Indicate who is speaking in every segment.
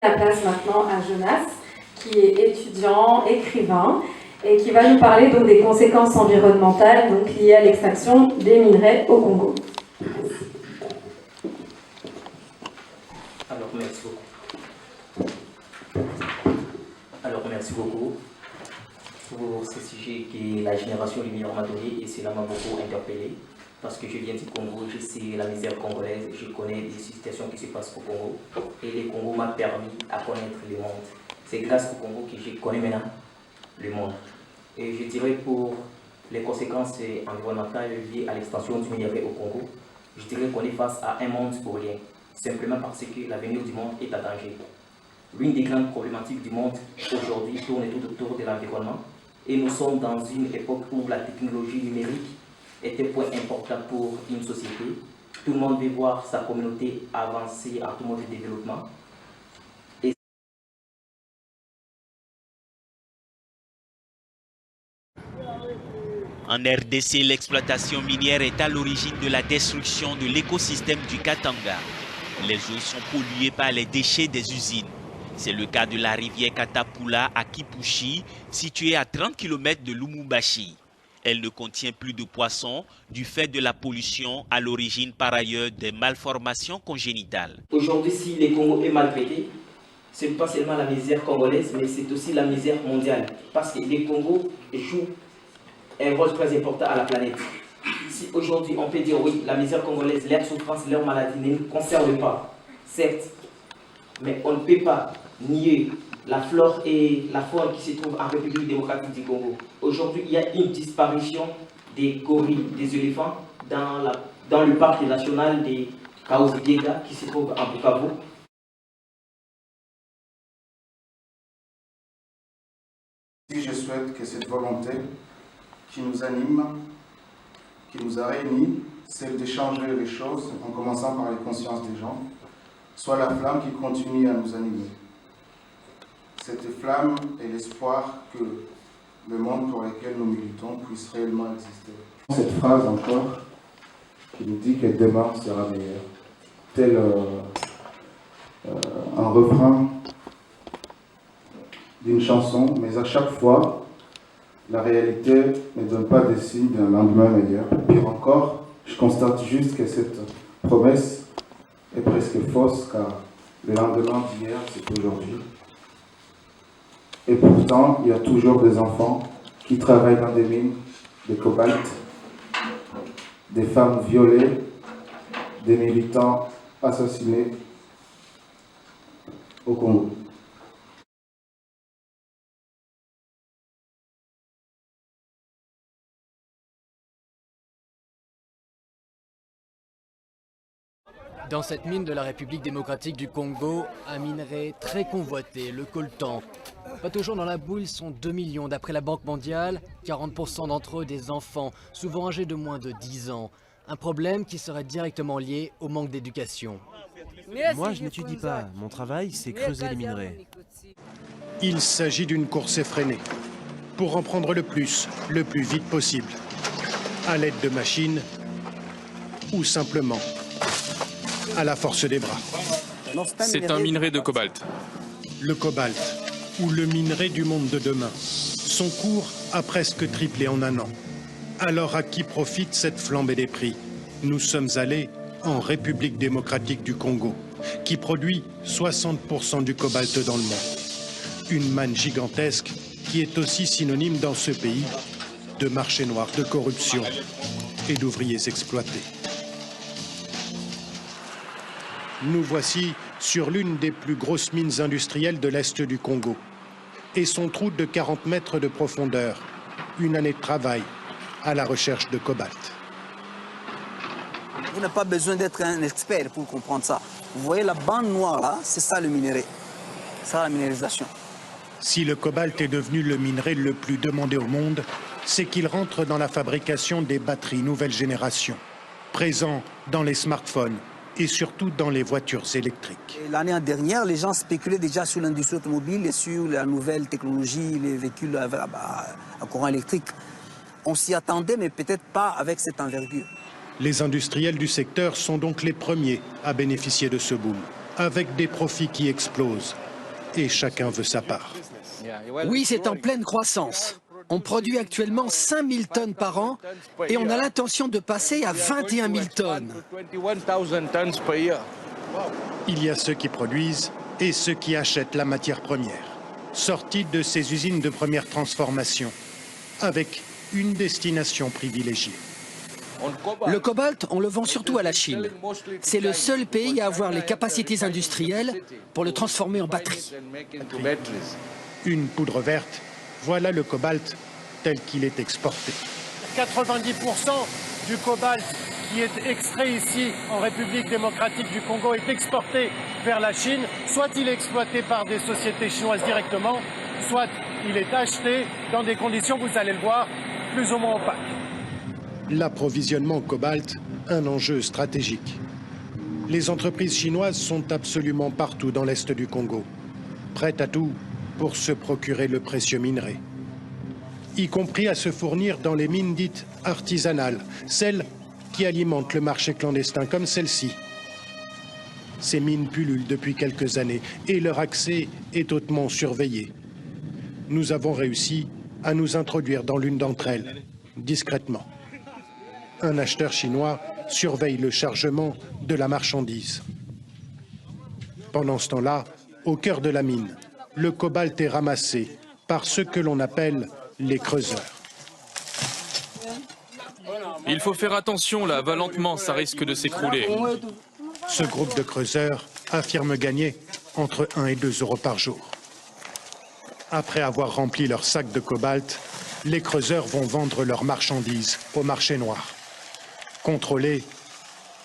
Speaker 1: La place maintenant à Jonas, qui est étudiant, écrivain, et qui va nous parler donc des conséquences environnementales donc, liées à l'extraction des minerais au Congo.
Speaker 2: Alors, merci beaucoup pour ce sujet qui est la génération lumière m'a donné, et cela m'a beaucoup interpellé parce que je viens du Congo, je sais la misère congolaise, je connais les situations qui se passent au Congo, et le Congo m'a permis à connaître le monde. C'est grâce au Congo que je connais maintenant le monde. Et je dirais pour les conséquences environnementales liées à l'extension du minerai au Congo, je dirais qu'on est face à un monde pour rien, simplement parce que l'avenir du monde est en danger. L'une des grandes problématiques du monde aujourd'hui tourne tout autour de l'environnement, et nous sommes dans une époque où la technologie numérique est un point important pour une société. Tout le monde veut voir sa communauté avancer en tout mode de développement.
Speaker 3: En RDC, l'exploitation minière est à l'origine de la destruction de l'écosystème du Katanga. Les eaux sont polluées par les déchets des usines. C'est le cas de la rivière Katapula à Kipushi, située à 30 km de Lumumbashi. Elle ne contient plus de poissons du fait de la pollution, à l'origine par ailleurs des malformations congénitales.
Speaker 2: Aujourd'hui, si le Congo est maltraité, ce n'est pas seulement la misère congolaise, mais c'est aussi la misère mondiale. Parce que le Congo joue un rôle très important à la planète. Si aujourd'hui on peut dire oui, la misère congolaise, leur souffrance, leur maladie ne nous concerne pas, certes, mais on ne peut pas nier la flore et la faune qui se trouvent en République démocratique du Congo. Aujourd'hui, il y a une disparition des gorilles, des éléphants dans le parc national des Kaouzi-Biega qui se trouve en Bukavu.
Speaker 4: Je souhaite que cette volonté qui nous anime, qui nous a réunis, celle de changer les choses en commençant par les consciences des gens, soit la flamme qui continue à nous animer. Cette flamme est l'espoir que le monde pour lequel nous militons puisse réellement exister. Cette phrase encore qui nous dit que demain sera meilleur, tel un refrain d'une chanson, mais à chaque fois, la réalité ne donne pas des signes d'un lendemain meilleur. Pire encore, je constate juste que cette promesse est presque fausse, car le lendemain d'hier, c'est aujourd'hui. Et pourtant, il y a toujours des enfants qui travaillent dans des mines de cobalt, des femmes violées, des militants assassinés au Congo.
Speaker 5: Dans cette mine de la République démocratique du Congo, un minerai très convoité, le coltan. Pas toujours dans la boue, ils sont 2 millions d'après la Banque mondiale, 40% d'entre eux des enfants, souvent âgés de moins de 10 ans. Un problème qui serait directement lié au manque d'éducation.
Speaker 6: Moi, je n'étudie pas. Mon travail, c'est creuser les minerais.
Speaker 7: Il s'agit d'une course effrénée, pour en prendre le plus vite possible, à l'aide de machines ou simplement à la force des bras.
Speaker 8: C'est un minerai de cobalt.
Speaker 7: Le cobalt, ou le minerai du monde de demain. Son cours a presque triplé en un an. Alors à qui profite cette flambée des prix? Nous sommes allés en République démocratique du Congo, qui produit 60% du cobalt dans le monde. Une manne gigantesque qui est aussi synonyme dans ce pays de marché noir, de corruption et d'ouvriers exploités. Nous voici sur l'une des plus grosses mines industrielles de l'Est du Congo. Et son trou de 40 mètres de profondeur. Une année de travail à la recherche de cobalt.
Speaker 9: Vous n'avez pas besoin d'être un expert pour comprendre ça. Vous voyez la bande noire là, c'est ça le minerai. C'est ça la minéralisation.
Speaker 7: Si le cobalt est devenu le minerai le plus demandé au monde, c'est qu'il rentre dans la fabrication des batteries nouvelle génération, présent dans les smartphones et surtout dans les voitures électriques.
Speaker 9: L'année dernière, les gens spéculaient déjà sur l'industrie automobile et sur la nouvelle technologie, les véhicules à courant électrique. On s'y attendait, mais peut-être pas avec cette envergure.
Speaker 7: Les industriels du secteur sont donc les premiers à bénéficier de ce boom, avec des profits qui explosent et chacun veut sa part.
Speaker 10: Oui, c'est en pleine croissance. On produit actuellement 5000 tonnes par an et on a l'intention de passer à 21 000 tonnes.
Speaker 7: Il y a ceux qui produisent et ceux qui achètent la matière première, sortie de ces usines de première transformation, avec une destination privilégiée.
Speaker 10: Le cobalt, on le vend surtout à la Chine. C'est le seul pays à avoir les capacités industrielles pour le transformer en batterie.
Speaker 7: Une poudre verte, voilà le cobalt tel qu'il est exporté.
Speaker 11: 90% du cobalt qui est extrait ici en République démocratique du Congo est exporté vers la Chine. Soit il est exploité par des sociétés chinoises directement, soit il est acheté dans des conditions, vous allez le voir, plus ou moins opaques.
Speaker 7: L'approvisionnement en cobalt, un enjeu stratégique. Les entreprises chinoises sont absolument partout dans l'est du Congo, prêtes à tout pour se procurer le précieux minerai, y compris à se fournir dans les mines dites artisanales, celles qui alimentent le marché clandestin comme celle-ci. Ces mines pullulent depuis quelques années et leur accès est hautement surveillé. Nous avons réussi à nous introduire dans l'une d'entre elles, discrètement. Un acheteur chinois surveille le chargement de la marchandise. Pendant ce temps-là, au cœur de la mine, le cobalt est ramassé par ce que l'on appelle les creuseurs.
Speaker 8: Il faut faire attention là, va lentement, ça risque de s'écrouler.
Speaker 7: Ce groupe de creuseurs affirme gagner entre 1 et 2 euros par jour. Après avoir rempli leur sac de cobalt, les creuseurs vont vendre leurs marchandises au marché noir, contrôlées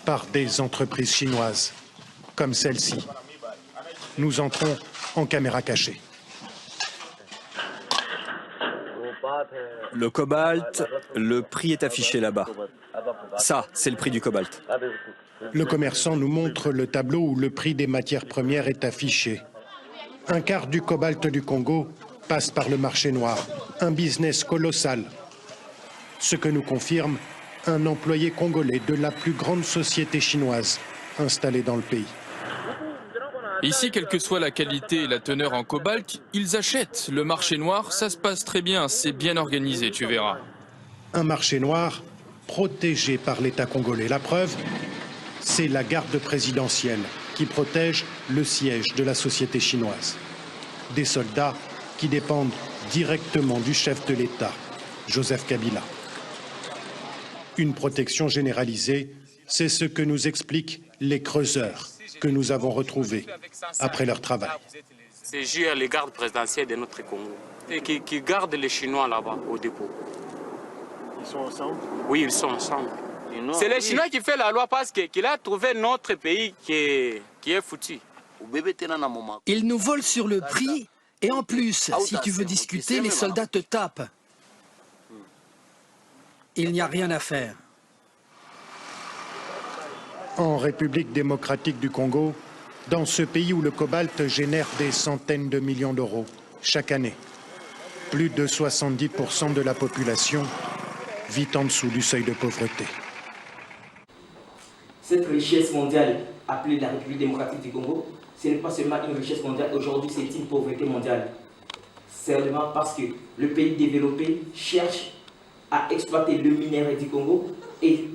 Speaker 7: par des entreprises chinoises, comme celle-ci. Nous entrons en caméra cachée.
Speaker 12: Le cobalt, le prix est affiché là-bas. Ça, c'est le prix du cobalt.
Speaker 7: Le commerçant nous montre le tableau où le prix des matières premières est affiché. Un quart du cobalt du Congo passe par le marché noir, un business colossal. Ce que nous confirme un employé congolais de la plus grande société chinoise installée dans le pays.
Speaker 8: Ici, quelle que soit la qualité et la teneur en cobalt, ils achètent. Le marché noir, ça se passe très bien, c'est bien organisé, tu verras.
Speaker 7: Un marché noir protégé par l'État congolais. La preuve, c'est la garde présidentielle qui protège le siège de la société chinoise. Des soldats qui dépendent directement du chef de l'État, Joseph Kabila. Une protection généralisée, c'est ce que nous expliquent les creuseurs que nous avons retrouvés après leur travail.
Speaker 13: C'est juste les gardes présidentiels de notre Congo et qui gardent les Chinois là-bas au dépôt.
Speaker 11: Ils sont ensemble?
Speaker 13: Oui, ils sont ensemble. C'est les Chinois qui font la loi parce qu'il a trouvé notre pays qui est foutu.
Speaker 10: Ils nous volent sur le prix et en plus, si tu veux discuter, les soldats te tapent. Il n'y a rien à faire.
Speaker 7: En République démocratique du Congo, dans ce pays où le cobalt génère des centaines de millions d'euros chaque année, plus de 70% de la population vit en dessous du seuil de pauvreté.
Speaker 2: Cette richesse mondiale appelée la République démocratique du Congo, ce n'est pas seulement une richesse mondiale, aujourd'hui c'est une pauvreté mondiale. Seulement parce que le pays développé cherche à exploiter le minerai du Congo et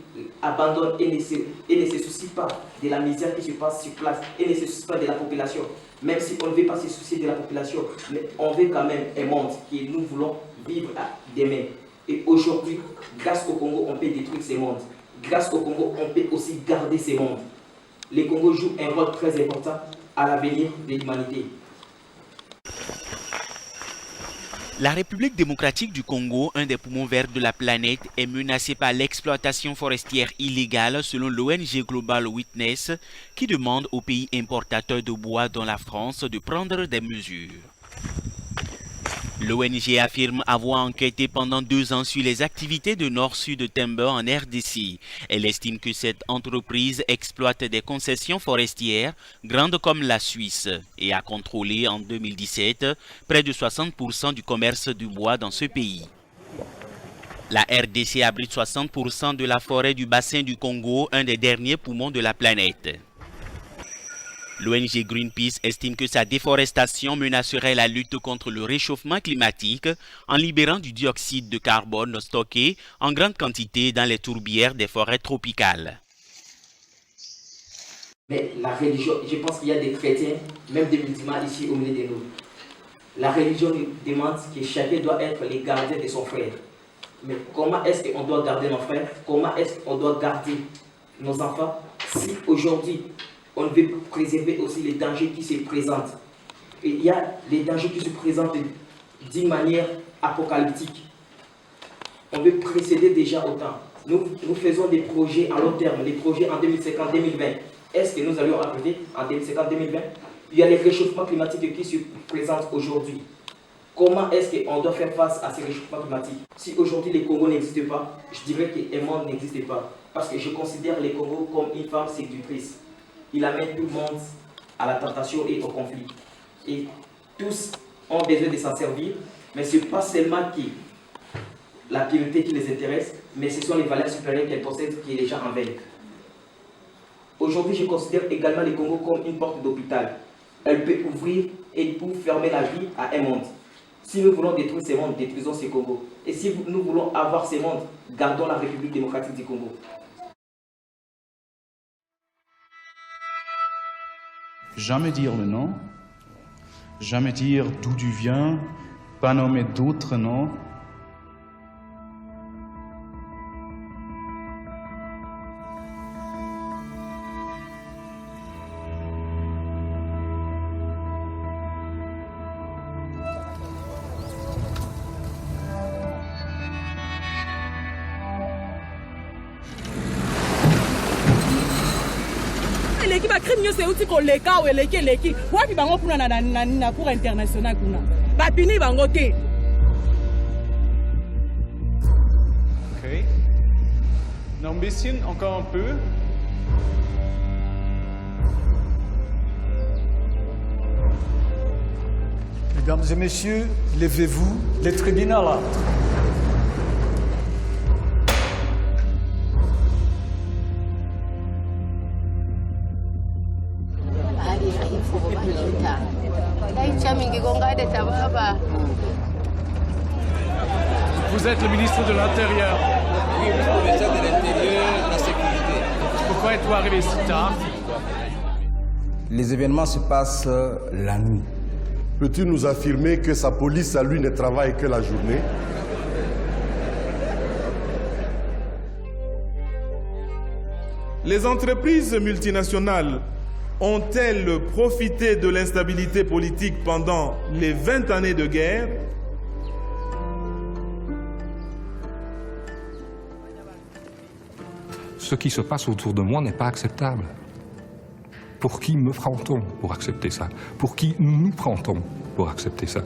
Speaker 2: abandonne et ne se soucie pas de la misère qui se passe sur place et ne se soucie pas de la population. Même si on ne veut pas se soucier de la population, mais on veut quand même un monde que nous voulons vivre demain. Et aujourd'hui, grâce au Congo, on peut détruire ces mondes. Grâce au Congo, on peut aussi garder ces mondes. Le Congo joue un rôle très important à l'avenir de l'humanité.
Speaker 3: La République démocratique du Congo, un des poumons verts de la planète, est menacée par l'exploitation forestière illégale selon l'ONG Global Witness qui demande aux pays importateurs de bois dont la France de prendre des mesures. L'ONG affirme avoir enquêté pendant 2 ans sur les activités de Nord-Sud Timber en RDC. Elle estime que cette entreprise exploite des concessions forestières grandes comme la Suisse et a contrôlé en 2017 près de 60% du commerce du bois dans ce pays. La RDC abrite 60% de la forêt du bassin du Congo, un des derniers poumons de la planète. L'ONG Greenpeace estime que sa déforestation menacerait la lutte contre le réchauffement climatique en libérant du dioxyde de carbone stocké en grande quantité dans les tourbières des forêts tropicales.
Speaker 2: Mais la religion, je pense qu'il y a des chrétiens, même des musulmans ici au milieu de nous. La religion nous demande que chacun doit être les gardiens de son frère. Mais comment est-ce qu'on doit garder nos frères? Comment est-ce qu'on doit garder nos enfants si aujourd'hui on veut préserver aussi les dangers qui se présentent? Et il y a les dangers qui se présentent d'une manière apocalyptique. On veut précéder déjà au temps. Nous faisons des projets à long terme, des projets en 2050-2020. Est-ce que nous allons arriver en 2050-2020? Il y a les réchauffements climatiques qui se présentent aujourd'hui. Comment est-ce qu'on doit faire face à ces réchauffements climatiques? Si aujourd'hui les Congos n'existent pas, je dirais qu'un monde n'existe pas. Parce que je considère les Congos comme une femme séductrice. Il amène tout le monde à la tentation et au conflit. Et tous ont besoin de s'en servir, mais ce n'est pas seulement la pureté qui les intéresse, mais ce sont les valeurs supérieures qu'elles possèdent qui est déjà en veille. Aujourd'hui, je considère également les Congos comme une porte d'hôpital. Elle peut ouvrir et pour fermer la vie à un monde. Si nous voulons détruire ces mondes, détruisons ces Congos. Et si nous voulons avoir ces mondes, gardons la République démocratique du Congo.
Speaker 14: Jamais dire le nom, jamais dire d'où tu viens, pas nommer d'autres noms.
Speaker 15: Ok. L'ambition encore un peu.
Speaker 16: Mesdames et messieurs, levez-vous, les tribunaux à l'ordre.
Speaker 15: Vous êtes le ministre de l'Intérieur.
Speaker 17: Oui, le ministre de l'Intérieur, la sécurité.
Speaker 15: Pourquoi êtes-vous arrivé si tard?
Speaker 17: Les événements se passent la nuit.
Speaker 18: Peux-tu nous affirmer que sa police à lui ne travaille que la journée?
Speaker 19: Les entreprises multinationales ont-elles profité de l'instabilité politique pendant les 20 années de guerre?
Speaker 20: Ce qui se passe autour de moi n'est pas acceptable. Pour qui me prend-on pour accepter ça? Pour qui nous prend-on pour accepter ça?